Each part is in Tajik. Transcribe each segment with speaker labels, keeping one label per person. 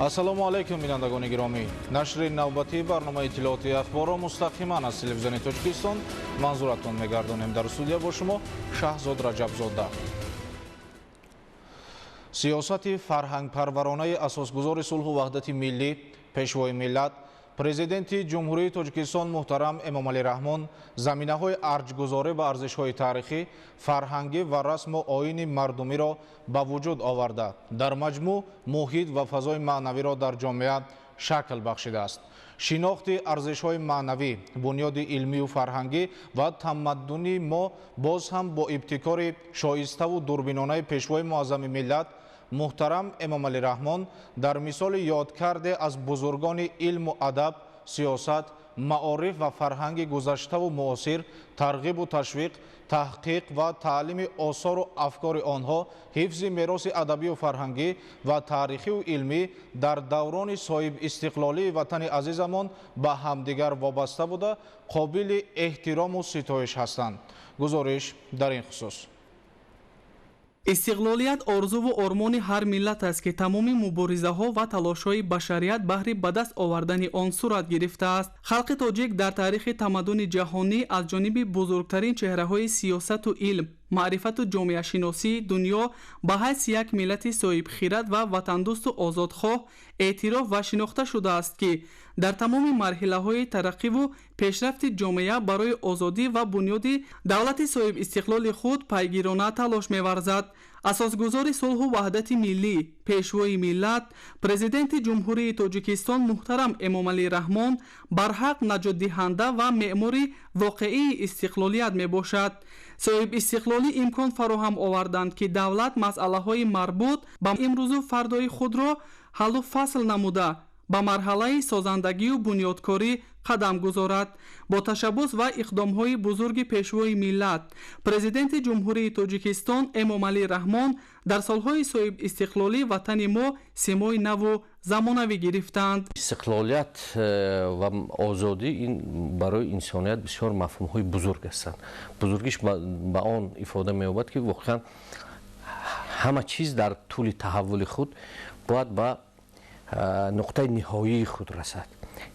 Speaker 1: ассалому алайкум бинандагони гиромӣ. Нашри навбатии барномаи иттилооти ахборро мустақиман аз телевизиони Тоҷикистон манзуратон мегардонем. Дар студия бо шумо Шаҳзод Раҷабзода. Сиёсати фарҳангпарваронаи асосгузори сулҳу ваҳдати миллӣ, пешвои миллат, президенти ҷумҳурии Тоҷикистон муҳтарам Эмомалӣ Раҳмон заминаҳои арҷгузорӣ ба арзишҳои таърихӣ, фарҳангӣ ва расму оини мардумиро ба вуҷуд оварда, дар маҷмӯъ муҳит ва фазои маънавиро дар ҷомеа шакл бахшидааст. шинохти арзишҳои маънавӣ, бунёди илмию фарҳангӣ ва тамаддуни мо боз ҳам бо ибтикори шоиставу дурбинонаи пешвои муаззами миллат муҳтарам Эмомалӣ Раҳмон дар мисоли ёдкарде аз бузургони илму адаб, сиёсат, маориф ва фарҳанги гузаштаву муосир, тарғибу ташвиқ, таҳқиқ ва таълими осору афкори онҳо, ҳифзи мероси адабию фарҳангӣ ва таърихию илмӣ дар даврони соҳибистиқлолии ватани азизамон ба ҳамдигар вобаста буда қобили эҳтирому ситоиш ҳастанд. гузориш дар ин хусус.
Speaker 2: истиқлолият орзуву ормони ҳар миллат аст ки тамоми муборизаҳо ва талошҳои башарият баҳри ба даст овардани он сурат гирифтааст. халқи тоҷик дар таърихи тамаддуни ҷаҳонӣ аз ҷониби бузургтарин чеҳраҳои сиёсату илм, маърифату ҷомеашиносии дунё ба ҳайси як миллати соҳибхират ва ватандӯсту озодхоҳ эътироф ва шинохта шудааст, ки дар тамоми марҳилаҳои тараққиву пешрафти ҷомеа барои озодӣ ва бунёди давлати соҳибистиқлоли худ пайгирона талош меварзад. асосгузори сулҳу ваҳдати миллӣ, пешвои миллат, президенти ҷумҳурии Тоҷикистон муҳтарам Эмомалӣ Раҳмон барҳақ наҷотдиҳанда ва меъмори воқеии истиқлолият мебошад. соҳибистиқлолӣ имкон фароҳам оварданд, ки давлат масъалаҳои марбут ба имрӯзу фардои худро ҳаллу фасл намуда ба марҳалаи созандагию бунёдкорӣ қадам гузорад. бо ташаббус ва иқдомҳои бузурги пешвои миллат, президенти ҷумҳурии Тоҷикистон Эмомалӣ Раҳмон дар солҳои соҳибистиқлолӣ ватани мо симои наву замонавӣ гирифтанд.
Speaker 3: истиқлолият ва озодӣ ин барои инсоният бисёр мафҳумҳои бузург ҳастанд. бузургиш ба он ифода меёбад, ки воқеан ҳама чиз дар тӯли таҳаввули худ бояд ба нуқтаи ниҳоии худ расад.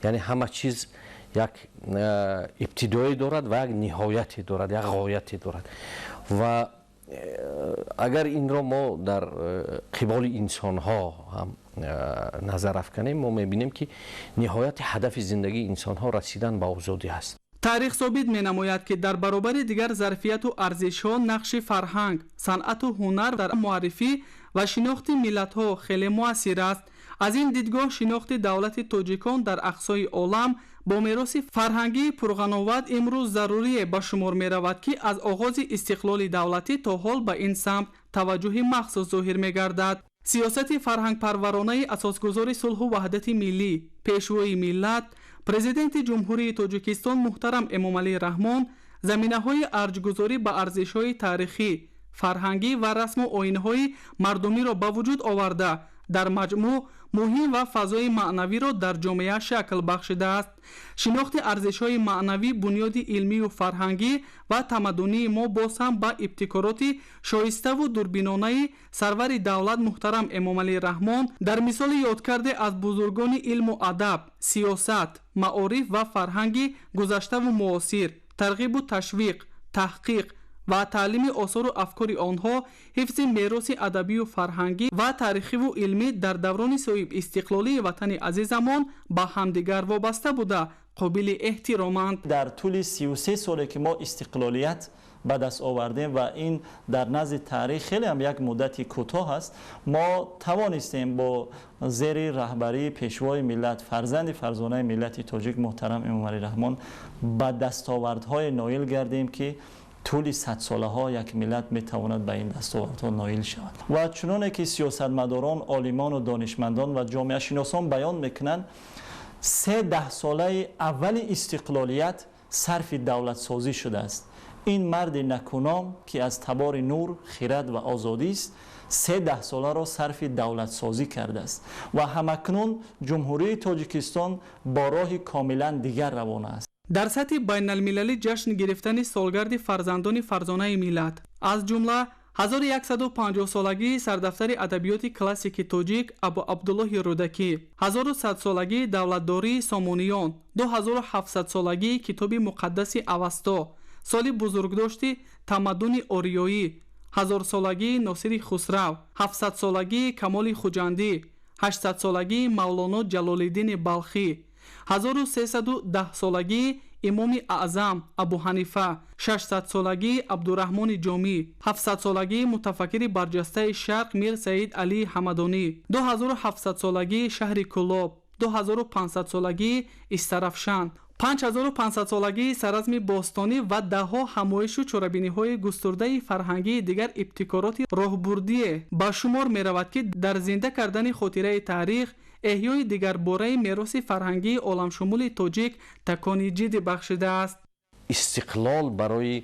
Speaker 3: яъне ҳама чиз як ибтидоӣ дорад ва як ниҳояте дорад, як ғояте дорад. ва агар инро мо дар қиболи инсонҳо ҳам назар афканем, мо мебинем ки ниҳояти ҳадафи зиндагии инсонҳо расидан ба озодӣ аст.
Speaker 2: таърих собит менамояд, ки дар баробари дигар зарфияту арзишҳо нақши фарҳанг, санъату ҳунар дар муаррифӣ ва шинохти миллатҳо хеле муассир аст. аз ин дидгоҳ шинохти давлати тоҷикон дар ақсои олам бо мероси фарҳангии пурғановат имрӯз зарурие ба шумор меравад, ки аз оғози истиқлоли давлатӣ то ҳол ба ин самт таваҷҷӯҳи махсус зоҳир мегардад. сиёсати фарҳангпарваронаи асосгузори сулҳу ваҳдати миллӣ, пешвои миллат, президенти ҷумҳурии Тоҷикистон муҳтарам Эмомалӣ Раҳмон заминаҳои арҷгузорӣ ба арзишҳои таърихӣ, фарҳангӣ ва расму оинҳои мардумиро ба вуҷуд оварда дар маҷмӯъ муҳим ва фазои маънавиро дар ҷомеа шакл бахшидааст. шинохти арзишҳои маънавӣ, бунёди илмию фарҳангӣ ва тамаддунии мо боз ҳам ба ибтикороти шоиставу дурбинонаи сарвари давлат муҳтарам Эмомалӣ Раҳмон дар мисоли ёдкарде аз бузургони илму адаб, сиёсат, маориф ва фарҳанги гузаштаву муосир, тарғибу ташвиқ, таҳқиқ ва таълими осору афкори онҳо, ҳифзи мероси адабию фарҳангӣ ва таърихиву илмӣ дар даврони соҳибистиқлолии ватани азизамон ба ҳамдигар вобаста буда қобили эҳтироманд.
Speaker 4: дар тӯли 33 соле ки мо истиқлолият ба даст овардем ва ин дар назди таърих хеле ҳам як муддати кӯтоҳ аст, мо тавонистем бо зери раҳбарии пешвои миллат, фарзанди фарзонаи миллати тоҷик муҳтарам Эмомалӣ Раҳмон ба дастовардҳое ноил гардем, ки тӯли садсолаҳо як миллат метавонад ба ин дастовардҳо ноил шавад. ва чуноне ки сиёсатмадорон, олимону донишмандон ва ҷомеашиносон баён мекунанд, 3 даҳсолаи аввали истиқлолият сарфи давлатсозӣ шудааст. ин марди накуном, ки аз табори нур, хирад ва озодист, 3 даҳсоларо сарфи давлатсозӣ кардааст ва ҳамакнун ҷумҳурии Тоҷикистон бо роҳи комилан дигар равона аст.
Speaker 2: дар сатҳи байналмилалӣ ҷашн гирифтани солгарди фарзандони фарзонаи миллат, аз ҷумла 1150 سالگی سردفتر ادبیات کلاسیک توجیک ابو عبدالله رودکی، 1100 سالگی دولتداری سامونیان، 2700 سالگی کتاب مقدس اوستا، سال بزرگداشت تمدن اوریایی، 1000 سالگی ناصر خسرو، 700 سالگی کمال خوجندی، 800 سالگی مولانا جلالالدین بلخی، 1310 سالگی امام اعظم ابو حنیفه، 600 سالگی عبدالرحمن جامی، 700 سالگی متفکر برجسته شرق میر سید علی حمدانی، 2700 سالگی شهر کلاب، 2500 سالگی استرفشان، 5500 سالگی سرزم باستانی و دهها همایش و چورابینی‌های گسترده فرهنگی دیگر ابتکارات راهبردی به شمار می‌رود که در زنده کردن خاطره تاریخ، احیای دیگر باره میراث فرهنگی عالمشمول تاجیک تکانی جدی بخشیده است.
Speaker 3: استقلال برای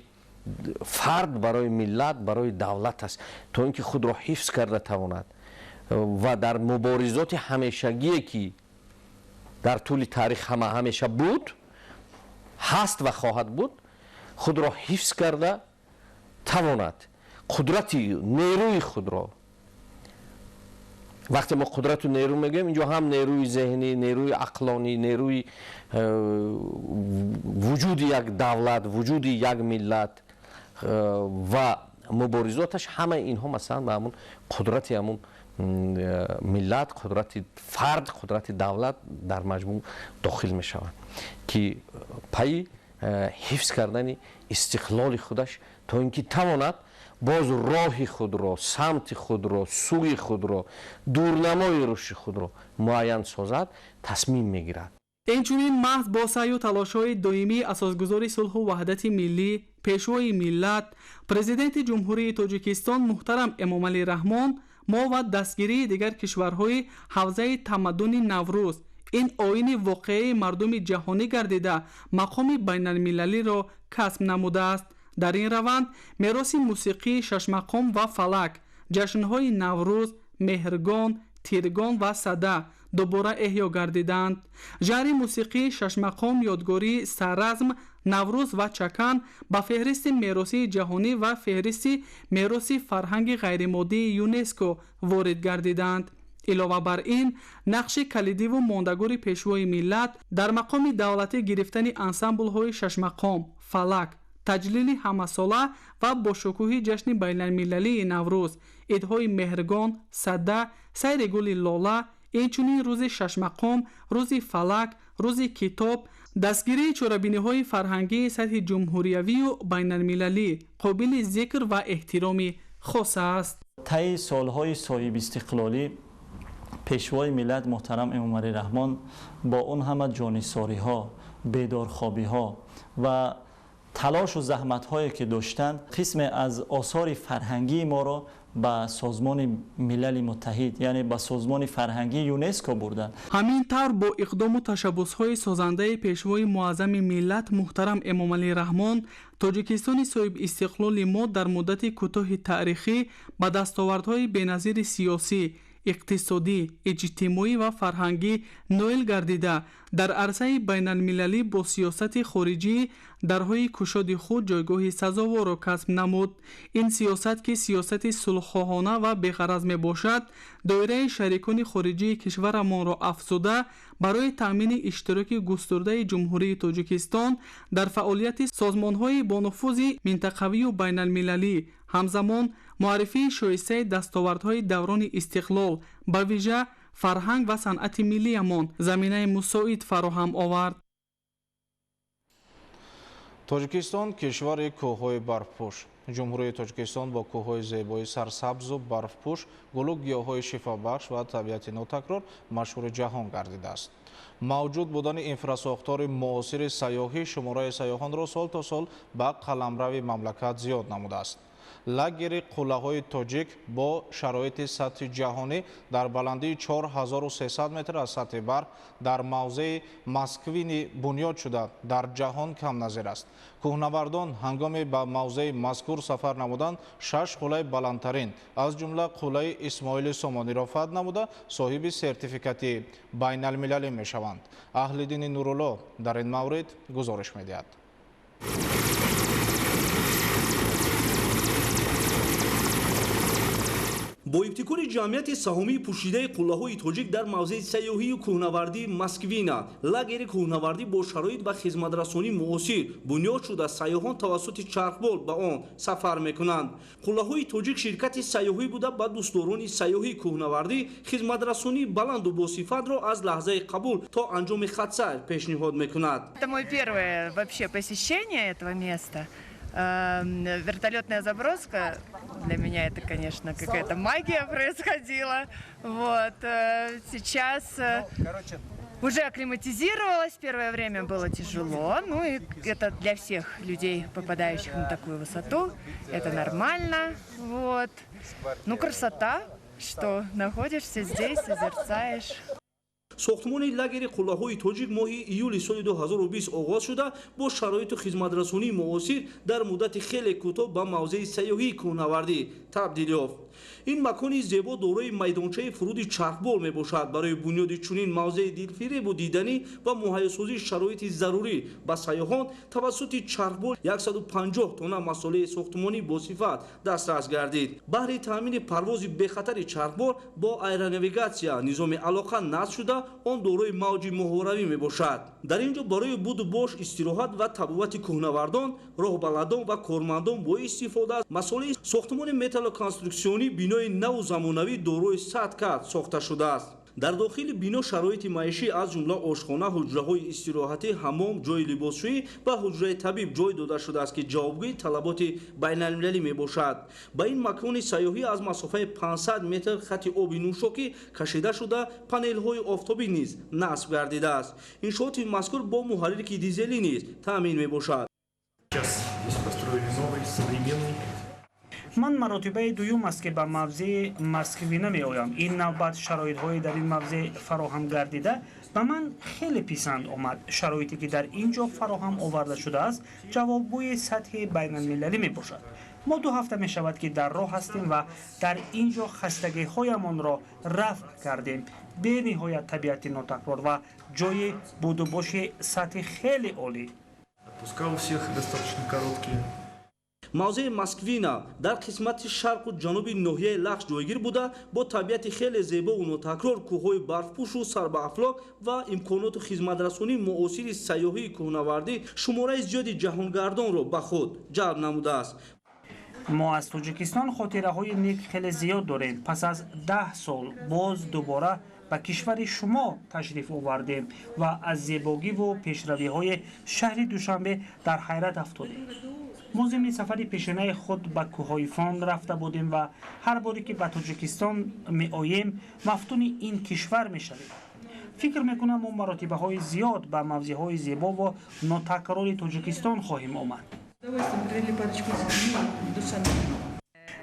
Speaker 3: فرد، برای ملت، برای دولت است تا اینکه خود را حفظ کرده تواند و در مبارزات همیشگی که در طول تاریخ همیشه بود، هست و خواهد بود، خود را حفظ کرده تواند قدرت نیروی خود را، وقتی ما قدرت و نیرو میگیم اینجا هم نیروی ذهنی، نیروی عقلانی، نیروی وجود یک دولت، وجود یک ملت و مبارزاتش، همه اینها مثلا به همون قدرت همون ملت، قدرت فرد، قدرت دولت در مجموع داخل می شوند که پای حفظ کردن استقلال خودش تا اینکه تواند باز راه خود را، سمت خود را، سوی خود را، دورنمای رشد خود را معین سازد، تصمیم میگیرد.
Speaker 2: اینچنین محض با سعی و تلاش‌های دائمی اساسگذار صلح و وحدت ملی، پیشوای ملت، پرزیدنت جمهوری تاجیکستان محترم امامعلی رحمان، ما و دستگیری دیگر کشورهای حوزه تمدن نوروز، این آیین واقعی مردم جهانی گردیده مقام بین المللی را کسب نموده است. در این روند میراث موسیقی شش مقام و فلک، جشن‌های نوروز، مهرگان، تیرگان و صده دوباره احیا گردیدند. ژانر موسیقی شش مقام، یادگاری، سرزم، نوروز و چکن با فهرست میراث جهانی و فهرست میراث فرهنگ غیرمادی یونسکو وارد گردیدند. علاوه بر این، نقش کلیدی و ماندگار پیشوای ملت در مقام دولتی گرفتن انسامبل‌های شش مقام، فلک، تجلیل همساله و با شکوه جشن بین المللی نوروز، عیدهای مهرگان، صده، سیر گل لاله، اینچنین روز شش مقام، روز فلک، روز کتاب، دستگیری چورابینی‌های فرهنگی سطح جمهوریوی و بین المللی قابل ذکر و احترام خاص است.
Speaker 4: طی سالهای صاحب استقلالی، پیشوای ملت محترم امامعلی رحمان با اون همه جانیساری‌ها، بیدارخوابی‌ها و تلاش و زحمت‌هایی که داشتند، قسم از آثار فرهنگی ما را به سازمان ملل متحد، یعنی به سازمان فرهنگی یونسکو بردند.
Speaker 2: همین طور با اقدام و تشبس‌های سازنده پیشوای معظم ملت محترم امامعلی رحمان، تاجیکستان صاحب استقلال ما در مدت کوتاه تاریخی به دستاوردهای بی‌نظیر سیاسی، اقتصادی، اجتماعی و فرهنگی نائل گردیده در عرصه بین المللی با سیاست خارجی درهای کشاد خود جایگاه سزاوار را کسب نمود. این سیاست که سیاست صلح‌خواهانه و بی‌غرض می باشد، دایره شریکان خارجی کشورمان را افزوده برای تامین اشتراک گسترده جمهوری تاجیکستان در فعالیت سازمان‌های با نفوذ منطقوی و بین المللی، همزمان معرفی شایسته دستاوردهای دوران استقلال به ویژه فرهنگ و صنعت ملیمان زمینه مساعد فراهم آورد.
Speaker 1: تاجیکستان کشور کوههای برفپوش. جمهوری تاجیکستان با کوههای زیبای سرسبز و برفپوش، گل و گیاهای شفابخش و طبیعت نوتکرار مشهور جهان گردیده است. موجود بودن انفراساختار معاصر سیاحی شماره سیاحان را سال تا سال به قلمرو مملکت زیاد نموده است. لاگر قلعه‌های تاجیک با شرایط سطح جهانی در بلندی 4300 متر از سطح برف در موضع مسکوینی بنیاد شده در جهان کم نظیر است. کوهنوردان هنگام به موضع مذکور سفر نمودند 6 قلعه بلندترین از جمله قلعه اسماعیل سامانی را فتح نموده صاحب سرتیفیکاتی بین المللی می شوند. اهل‌دین نورالله در این مورد گزارش می دهد.
Speaker 5: با ابتکار جمعیت سهامی پوشیده قله‌های تاجیک در موضع سیاحی و کوهنوردی مسکوینا، لاگر کوهنوردی با شرایط و خدمترسانی معاصر بنیاد شده سیاحان توسط چرخبال به آن سفر میکنند. قله‌های تاجیک شرکت سیاحی بوده با دوستداران سیاحی کوهنوردی خدمترسانی بلند و باصفت را از لحظه قبول تا انجام خودسیر پیشنهاد میکند.
Speaker 6: Это мое первое вообще посещение этого места. Вертолетная заброска для меня это, конечно, какая-то магия происходила. Вот сейчас уже акклиматизировалась. Первое время было тяжело, ну и это для всех людей, попадающих на такую высоту, это нормально. Вот, ну красота, что находишься здесь, созерцаешь.
Speaker 5: ساختمان لاگر قله‌های تاجیک ماه ایول سال 2020 آغاز شده با شرایط خدمترسانی معاصر در مدت خیلی کوتاه به موضع سیاحی کوهنوردی تبدیل یافت. این مکان زیبا دارای میدانچه فرود چرخبال میباشد. برای بنیاد چنین موضع دلفریب و دیدنی و مهیاسازی شرایط ضروری به سیاحان توسط چرخبال 150 تن مساله ساختمانی با صفت دسترس گردید. برای تامین پرواز به خطر چرخبال با ایروناویگاسیا نظام علاقه نصب شده آن دارای موج ماهوروی میباشد. در اینجا برای بود و باش استراحت و تبوت کوهنوردان، راهبلدان و کارمندان با استفاده از مساله ساختمان متال کنسترکسیونی بینای نو زمانوی دارای 100 کات ساخته شده است. در داخل بینا شرایط معیشی از جمله آشخانه، حجره‌های استراحتی، حمام، جای لباسشویی و حجره طبیب جای داده شده است که جوابگوی طلبات بین‌المللی میباشد. با این مکان سیاحی از مسافه 500 متر خط آب نوشاکی کشیده شده پانل‌های آفتابی نیز نصب گردیده است. انشاءات مذکور با محرک دیزلی نیز تامین میباشد.
Speaker 7: من مراتبه دوم است که به موضع مسکوینا میآیم. این نوبت شرایط‌های در این موضع فراهم گردیده به من خیلی پسند آمد. شرایطی که در اینجا فراهم آورده شده است جوابگوی سطح بین المللی می باشد. ما 2 هفته می شود که در راه هستیم و در اینجا خستگی هایمان را رفع کردیم. به نهایت طبیعت ناتکرار و جای بود و باش سطح خیلی عالی.
Speaker 5: موضع مسکوینا در قسمت شرق و جنوب ناحیه لخش جایگیر بوده با طبیعت خیلی زیبا و ناتکرار، کوههای برفپوش و سر به افلاک و امکانات خدمترسانی معاصر سیاحی کوهنوردی شماره زیادی جهانگردان را به خود جلب نموده است.
Speaker 7: ما از تاجیکستان خاطره های نیک خیلی زیاد داریم. پس از 10 سال باز دوباره به کشور شما تشریف آوردیم و از زیبایی و پیشروی های شهر دوشنبه در حیرت افتادیم. ما ضمن سفر پیشینه خود به کوههای فان رفته بودیم و هر باری که به تاجیکستان می آییم مفتون این کشور می شویم. فکر میکنم ما مراتبه های زیاد به موضع های زیبا و ناتکرار تاجیکستان خواهیم آمد.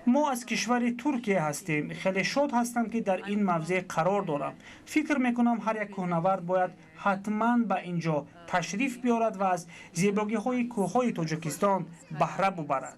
Speaker 7: ما از کشور ترکیه هستیم. خیلی شاد هستم که در این موضع قرار دارم. فکر میکنم هر یک کوهنورد باید حتما به اینجا تشریف بیارد و از زیبایی های کوههای تاجیکستان بهره ببرد.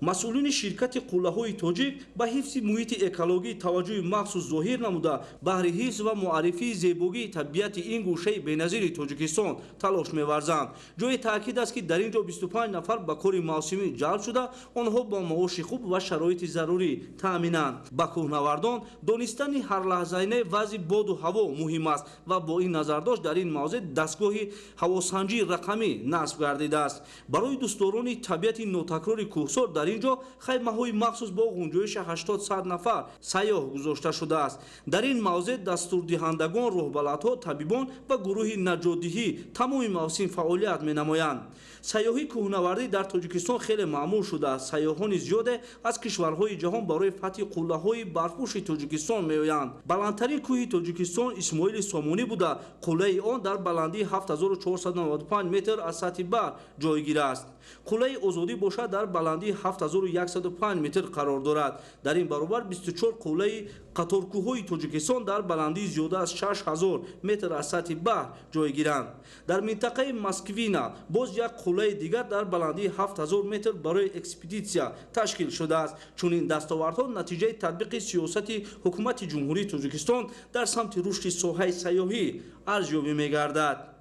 Speaker 5: مسئولین شرکت قله‌های تاجیک به حفظ محیط اکولوژی توجه مخصوص ظاهر نموده بهر حفظ و معرفی زیبایی طبیعت این گوشه بی‌نظیر تاجیکستان تلاش می‌ورزند. جای تاکید است که در اینجا 25 نفر به کار موسمی جلب شده، آنها با معاش خوب و شرایط ضروری تامینند. با کوهنوردان دانستن هر لحظه وضع باد و هوا مهم است و با این نظرداشت در این موضع دستگاه هواسنجی رقمی نصب گردیده است. برای دوستداران طبیعت ناتکرار کوهسار در اینجا خیمه‌های مخصوص با گنجایش 80-100 نفر سیاح گذاشته شده است. در این موضع دستوردهندگان، راهبلدها، طبیبان و گروه نجات‌دهی تمام مواسم فعالیت می‌نمایند. سیاحی کوهنوردی در تاجیکستان خیلی معمول شده است. سیاحان زیاد از کشورهای جهان برای فتح قله‌های برفپوش تاجیکستان می‌آیند. بلندترین کوه تاجیکستان اسماعیل سامونی بوده. قلعه آن در بلندی 7495 متر از سطح بر جایگیر است. قلعه آزادی باشد در بلندی 7105 متر قرار دارد. در این برابر 24 قلعه قطارکوه‌های تاجیکستان در بلندی زیاده از 6000 متر از سطح بحر جایگیرند. در منطقه مسکوینا باز یک قلعه دیگر در بلندی 7000 متر برای اکسپدیسیا تشکیل شده است. چون این دستاوردها نتیجه تطبیق سیاست حکومت جمهوری تاجیکستان در سمت رشد ساحه سیاحی ارزیابی می‌گردد.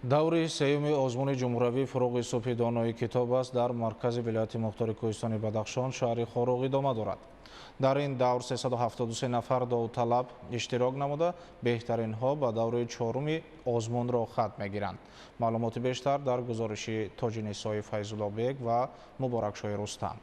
Speaker 1: даври сеюми озмуни ҷумҳуравии фуруғи субҳи донои китоб аст дар маркази вилояти мухтори кӯҳистони Бадахшон шаҳри Хоруғ идома дорад. дар ин давр 373 нафар довталаб иштирок намуда беҳтаринҳо ба даври чоруми озмунро хат мегиранд. маълумоти бештар дар гузориши Тоҷинисои Файзуллобек ва Муборакшои Рустам.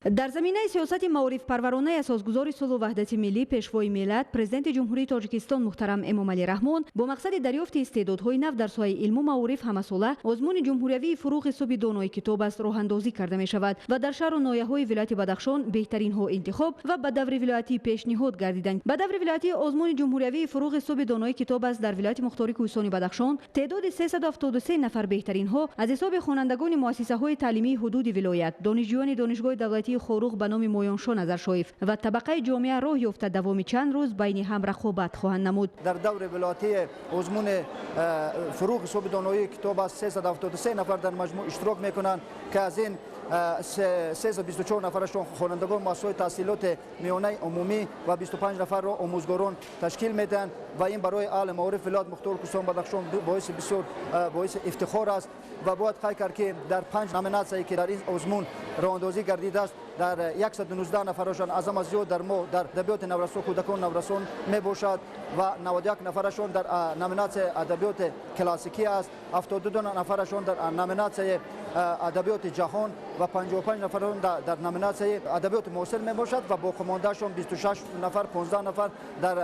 Speaker 8: дар заминаи сиёсати маорифпарваронаи асосгузори сулҳу ваҳдати миллӣ пешвои миллат президенти ҷумҳурии Тоҷикистон муҳтарам Эмомалӣ Раҳмон бо мақсади дарёфти истеъдодҳои нав дар соҳаи илму маориф ҳамасола озмуни ҷумҳуриявии фуруғи субҳи донои китоб аст роҳандозӣ карда мешавад ва дар шаҳру ноҳияҳои вилояти Бадахшон беҳтаринҳо интихоб ва ба даври вилоятӣ пешниҳод гардиданд. ба даври вилоятии озмуни ҷумҳуриявии фуруғи субҳи донои китоб аст дар вилояти мухтори кӯҳистони Бадахшон теъдоди 373 нафар беҳтаринҳо аз ҳисоби хонандагони муассисаҳои таълимии ҳудуди вилоят, донишҷӯёни донишгоҳи давлатии Хоруғ ба номи Моёншо Назаршоев ва табақаи ҷомеа роҳ ёфта давоми чанд рӯз байни ҳам рақобат хоҳанд намуд.
Speaker 9: дар даври вилоятии озмуни фуруғи субҳи доноии китоб аст 373 нафар дар маҷмӯъ иштирок мекунанд ки аз ин 324 нафарашон хонандагон муассисаҳои таҳсилоти миёнаи умумӣ ва 25 нафарро омӯзгорон ташкил медиҳанд ва ин барои аҳли маориф вилоят мухтори кӯҳистони Бадахшон боиси бисёр боиси ифтихор аст ва бояд қайд кард ки дар 5 номинатсие ки дар ин озмун роҳандозӣ гардидааст дар 119 нафарашон аз ҳама зиёд дар мо дар адабиёти наврасон кӯдакон наврасон мебошад ва 91 нафарашон дар номинатсияи адабиёти классикӣ аст, 72 нафарашон дар номинатсияи адабиёти ҷаҳон ва 55 нафарон дар номинатсияи адабиёти муосир мебошад ва боқимондаашон 26 нафар 15 нафар дар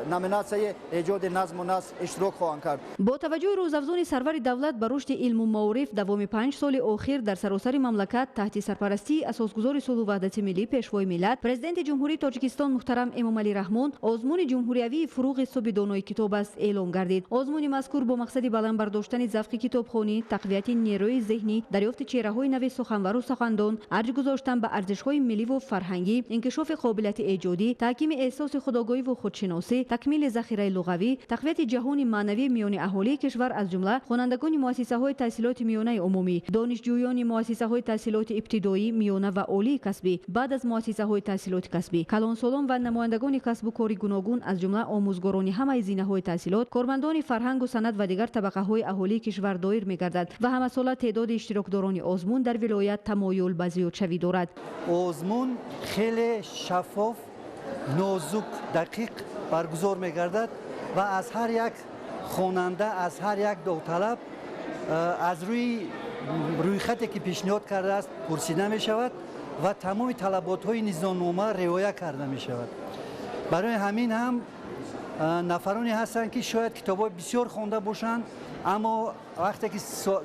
Speaker 9: номинатсияи эҷоди назму наср иштирок хоҳанд кард.
Speaker 8: бо таваҷҷӯҳи рӯзафзони сарвари давлат ба рушди илму маориф давоми 5 соли охир дар саросари мамлакат таҳти сарпарастии асосгузори сулҳу ваҳдати миллӣ пешвои миллат президенти ҷумҳурии Тоҷикистон муҳтарам Эмомалӣ Раҳмон озмуни ҷумҳуриявии фуруғи субҳи донои китоб аст эълон гардид. озмуни мазкур бо мақсади баландбардоштани завқи китобхонӣ, тақвияти нерӯи зеҳнӣ, дарёфти чеҳраҳои нави суханвару сухандон, арҷ гузоштан ба арзишҳои милливу фарҳангӣ, инкишофи қобилияти эҷодӣ, таҳкими эҳсоси худогоҳиву худшиносӣ, такмили захираи луғавӣ, тақвияти ҷаҳони маънавӣ миёни аҳолии кишвар аз ҷумла хонандагони муассисаҳои таҳсилоти миёнаи умумӣ, донишҷӯёни муассисаҳои таҳсилоти ибтидоӣ, миёна ва олии касбӣ, баъд аз муассисаҳои таҳсилоти касбӣ, калонсолон ва намояндагони касбу кори гуногун аз ҷумла омӯзгорони ҳамаи зинаҳои таҳсилот, кормандони фарҳангу санъат ва дигар табақаҳои аҳолии кишвар доир мегардад ва ҳамасола теъдоди иштирокдорони озмун дар вилоят тамоюл ба зиёдшавӣ дорад.
Speaker 10: озмун хеле шаффоф, нозук, дақиқ баргузор мегардад ва аз ҳар як хонанда, аз ҳар як довталаб аз рӯи рӯйхате ки пешниҳод кардааст пурсида мешавад ва тамоми талаботҳои низомнома риоя карда мешавад. барои ҳамин ҳам нафароне ҳастанд ки шояд китобҳои бисёр хонда бошанд, аммо вақте ки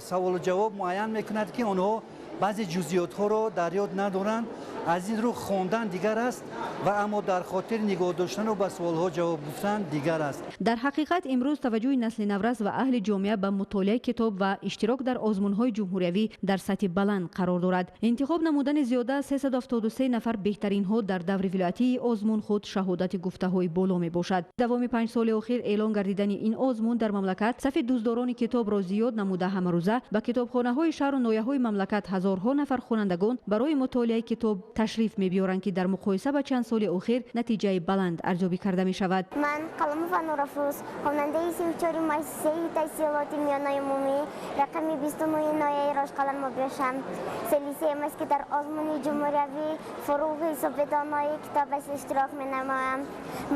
Speaker 10: саволу ҷавоб муайян мекунад ки онҳо баъзе ҷузъиётҳоро дар ёд надоранд, аз ин рӯ хондан дигар аст ва аммо дар хотир нигоҳ доштану ба суолҳо ҷавоб гуфтан дигар аст.
Speaker 8: дар ҳақиқат имрӯз таваҷҷӯҳи насли наврас ва аҳли ҷомеа ба мутолиаи китоб ва иштирок дар озмунҳои ҷумҳуриявӣ дар сатҳи баланд қарор дорад. интихоб намудани зиёда аз 373 нафар беҳтаринҳо дар даври вилоятии озмун худ шаҳодати гуфтаҳои боло мебошад. давоми 5 соли охир эълон гардидани ин озмун дар мамлакат сафи дуздорони китобро зиёд намуда ҳамарӯза ба китобхонаҳои шаҳру ноҳияҳои мамлакат ҳазорҳо нафар хонандагон барои мутолиаи китоб ташриф мебиёранд ки дар муқоиса ба чанд соли охир натиҷаи баланд арзёбӣ карда мешавад.
Speaker 11: ман Қаламова Нурафрӯз, хонандаи 34 муассисаи таҳсилоти миёнаи умумӣ, рақами 29 ноҳияи Рӯшқалам мебошам. селисием аст ки дар озмуни ҷумҳуриявӣ фуруғи субҳи донои китоб аст иштирок менамоям.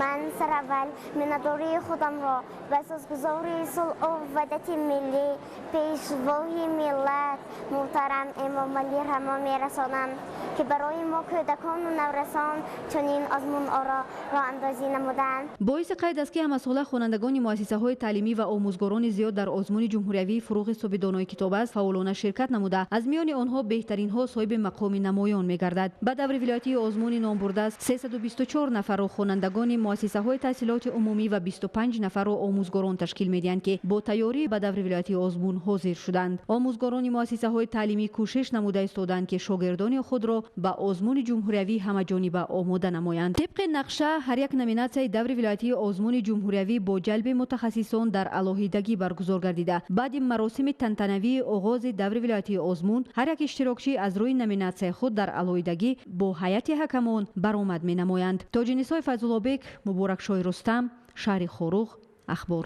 Speaker 11: ман сараввал миннатдории худамро ба асосгузори сулҳу ваҳдати миллӣ пешвои миллат муҳтарам Эмомалӣ Раҳмон мерасонам ки барои мо кӯдакону наврасон чунин озмунҳоро роҳандозӣ намуданд.
Speaker 8: боиси қайд аст ки ҳамасола хонандагони муассисаҳои таълимӣ ва омӯзгорони зиёд дар озмуни ҷумҳуриявии фуруғи субҳи донои китоб аст фаъолона ширкат намуда аз миёни онҳо беҳтаринҳо соҳиби мақоми намоён мегардад. ба даври вилоятии озмуни номбурда 324 нафарро хонандагони муассисаҳои таҳсилоти умумӣ ва 25 нафарро омӯзгорон ташкил медиҳанд ки бо тайёрӣ ба даври вилоятии озмун ҳозир шуданд. омӯзгорони муассисаҳои таълимӣ кӯшиш намуда истоданд ки шогирдони худро ба озмуни ҷумҳуриявӣ ҳамаҷониба омода намоянд. тибқи нақша ҳар як номинатсияи даври вилоятии озмуни ҷумҳуриявӣ бо ҷалби мутахассисон дар алоҳидагӣ баргузор гардида баъди маросими тантанавии оғози даври вилоятии озмун ҳар як иштирокчӣ аз рӯи номинатсияи худ дар алоҳидагӣ бо ҳайати ҳакамон баромад менамоянд. Тоҷинисои Файзуллобек, Муборакшои Рустам, шаҳри Хоруғ, ахбор.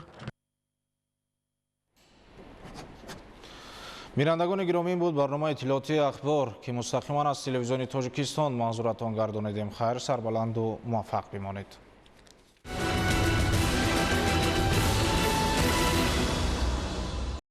Speaker 1: بینندگان گرامی، این بود برنامه اطلاعاتی اخبار که مستقیما از تلویزیون تاجیکستان منظورتان گردانیدیم. خیر، سربلند و موفق بمانید.